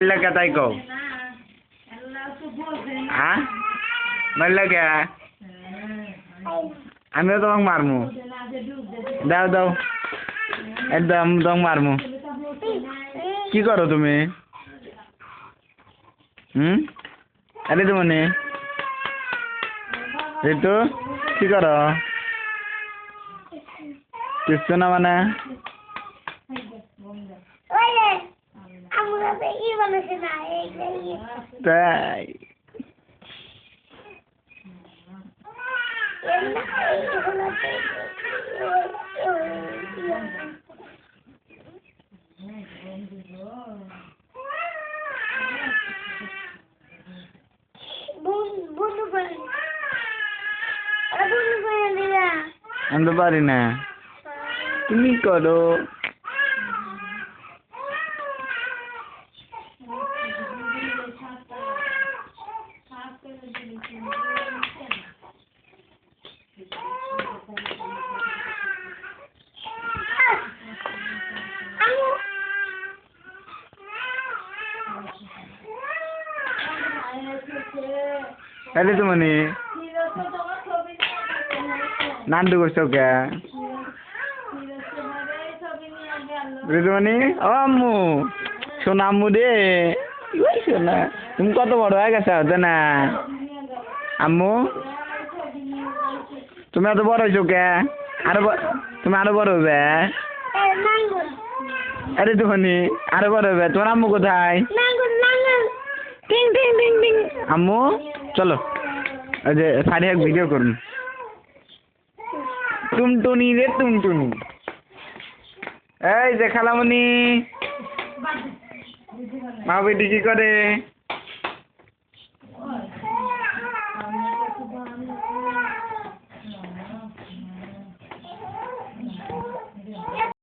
লাগে তাই কও হ্যাঁ লাগে আমিও তোমাকে মারমু দাও দাও একদম তোমাকে মারমু কি করো তুমি আরে তুমি ঋতু কি করো কিছু না মানে তাই আমি তো পারি না তুমি করো আরে তুমি নান্দু করছো কে ঋতুমণি ও আম্মু শোনা আম্মু রে শোনা তুমি কত বড় হয়ে গেছো হতো না আম্মু তুমি এত বড় হয়েছো কে তুমি আরো বড় হবে আরে ঋতুমণি আরো বড় হবে তোমার আম্মু কোথায় আম্মু চলো ওই যে সাড়ে এক ভিডিও করুন টুনটুনি রে টুনটুনি এই যে খালামণি মা বেটি কি করে